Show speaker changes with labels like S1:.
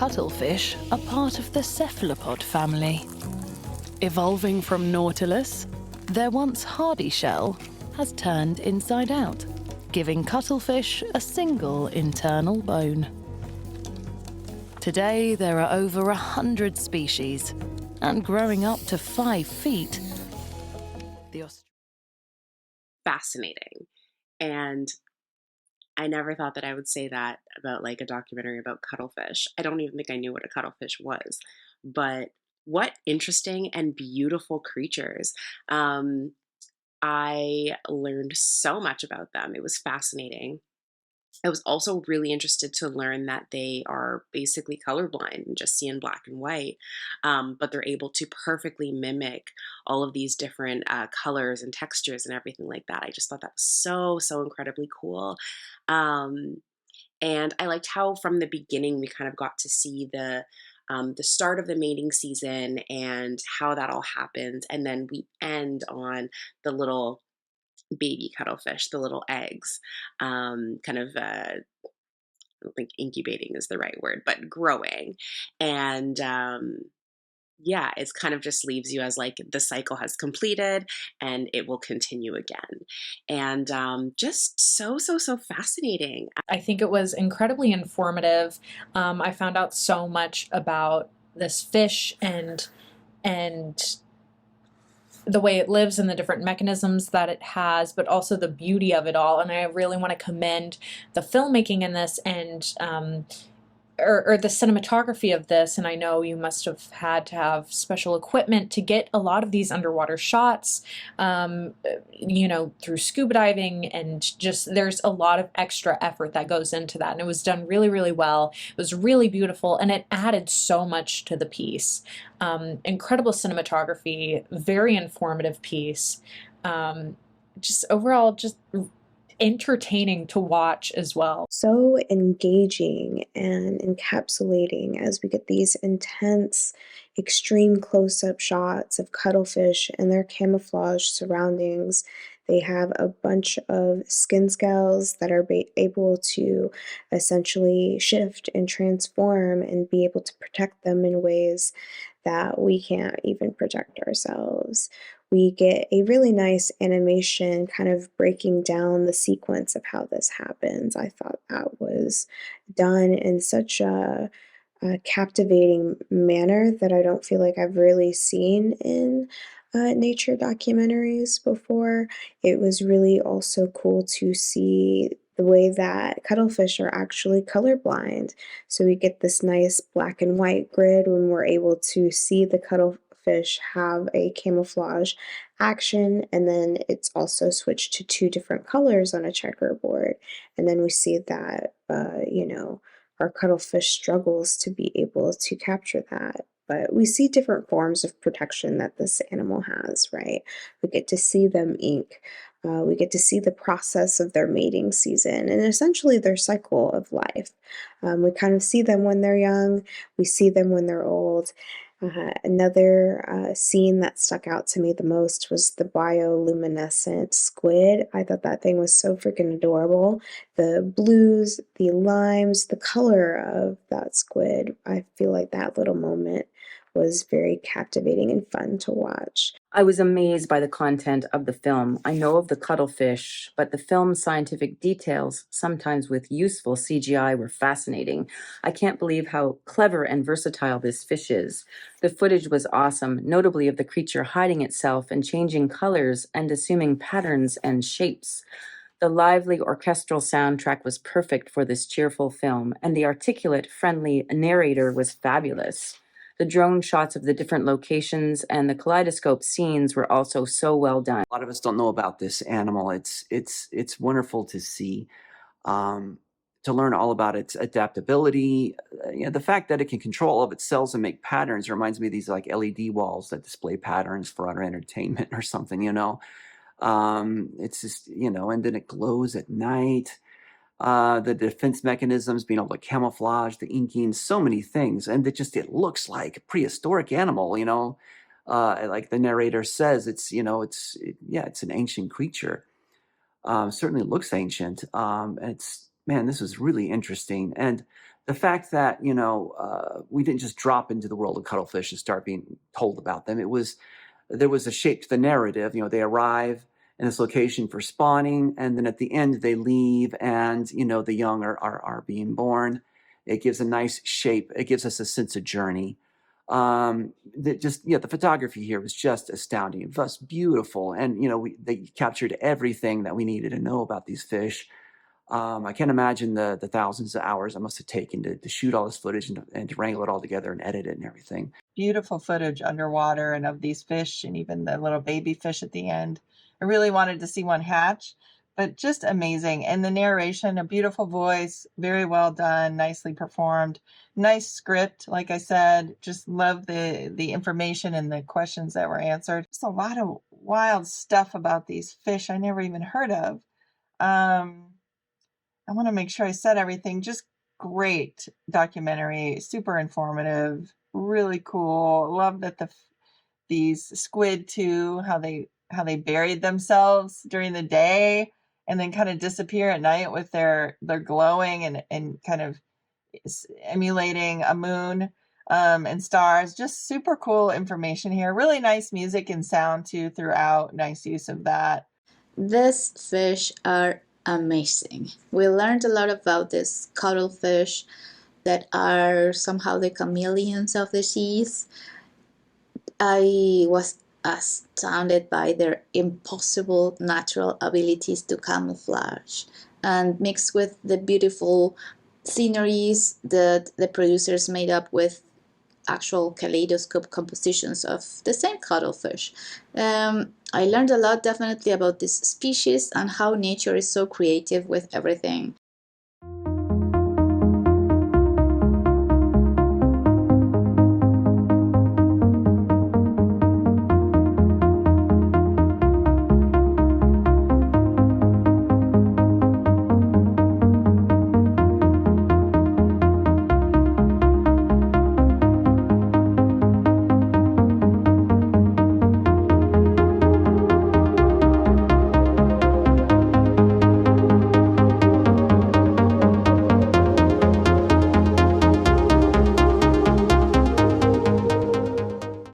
S1: cuttlefish are part of the cephalopod family. Evolving from Nautilus, their once hardy shell has turned inside out, giving cuttlefish a single internal bone. Today, there are over 100 species, and growing up to 5 feet.
S2: Fascinating. And I never thought that I would say that about like a documentary about cuttlefish. I don't even think I knew what a cuttlefish was, but what interesting and beautiful creatures. I learned so much about them. It was fascinating. I was also really interested to learn that they are basically colorblind and just see in black and white, but they're able to perfectly mimic all of these different colors and textures and everything like that. I just thought that was so incredibly cool. Um, and I liked how from the beginning we kind of got to see the start of the mating season and how that all happens, and then we end on the little baby cuttlefish, the little eggs, kind of, I don't think incubating is the right word, but growing. And yeah, it's kind of just leaves you as like the cycle has completed and it will continue again. And just so fascinating.
S3: I think it was incredibly informative. I found out so much about this fish and the way it lives and the different mechanisms that it has, but also the beauty of it all. And I really want to commend the filmmaking in this and or the cinematography of this. And I know you must have had to have special equipment to get a lot of these underwater shots, you know, through scuba diving, and just there's a lot of extra effort that goes into that. And it was done really well. It was really beautiful, and it added so much to the piece. Incredible cinematography, very informative piece. Just overall, just entertaining to watch as well.
S4: So engaging and encapsulating as we get these intense, extreme close-up shots of cuttlefish and their camouflage surroundings. They have a bunch of skin scales that are able to essentially shift and transform and be able to protect them in ways that we can't even protect ourselves. We get a really nice animation kind of breaking down the sequence of how this happens. I thought that was done in such a captivating manner that I don't feel like I've really seen in nature documentaries before. It was really also cool to see the way that cuttlefish are actually colorblind. So we get this nice black and white grid when we're able to see the cuttlefish have a camouflage action, and then it's also switched to 2 different colors on a checkerboard. And then we see that, you know, our cuttlefish struggles to be able to capture that. But we see different forms of protection that this animal has, right? We get to see them ink. We get to see the process of their mating season and essentially their cycle of life. We kind of see them when they're young, we see them when they're old. Another scene that stuck out to me the most was the bioluminescent squid. I thought that thing was so freaking adorable. The blues, the limes, the color of that squid. I feel like that little moment was very captivating and fun to watch.
S5: I was amazed by the content of the film. I know of the cuttlefish, but the film's scientific details, sometimes with useful CGI, were fascinating. I can't believe how clever and versatile this fish is. The footage was awesome, notably of the creature hiding itself and changing colors and assuming patterns and shapes. The lively orchestral soundtrack was perfect for this cheerful film, and the articulate, friendly narrator was fabulous. The drone shots of the different locations and the kaleidoscope scenes were also so well done.
S6: A lot of us don't know about this animal. It's wonderful to see, to learn all about its adaptability. You know, the fact that it can control all of its cells and make patterns reminds me of these like LED walls that display patterns for our entertainment or something, you know. It's just, you know, and then it glows at night. The defense mechanisms, being able to camouflage, the inking, so many things. And it looks like a prehistoric animal, you know. Like the narrator says, it's, you know, it's an ancient creature. Certainly looks ancient. And it's man, this was really interesting. And the fact that, we didn't just drop into the world of cuttlefish and start being told about them. There was a shape to the narrative. They arrive in this location for spawning, and then at the end they leave, and, the young are being born. It gives a nice shape. It gives us a sense of journey. The photography here was just astounding. It was beautiful. And, they captured everything that we needed to know about these fish. I can't imagine the thousands of hours it must have taken to shoot all this footage and to wrangle it all together and edit it and everything.
S7: Beautiful footage underwater and of these fish and even the little baby fish at the end. I really wanted to see one hatch, but just amazing. And the narration, a beautiful voice, very well done, nicely performed, nice script. Like I said, just love the information and the questions that were answered. Just a lot of wild stuff about these fish I never even heard of. I want to make sure I said everything. Just great documentary, super informative, really cool. Love that these squid too, how they buried themselves during the day and then kind of disappear at night with their glowing and kind of emulating a moon and stars. Just super cool information here. Really nice music and sound too throughout. Nice use of that.
S8: These fish are amazing. We learned a lot about these cuttlefish that are somehow the chameleons of the seas. I was astounded by their impossible natural abilities to camouflage, and mixed with the beautiful sceneries that the producers made up with actual kaleidoscope compositions of the same cuttlefish. I learned a lot definitely about this species and how nature is so creative with everything.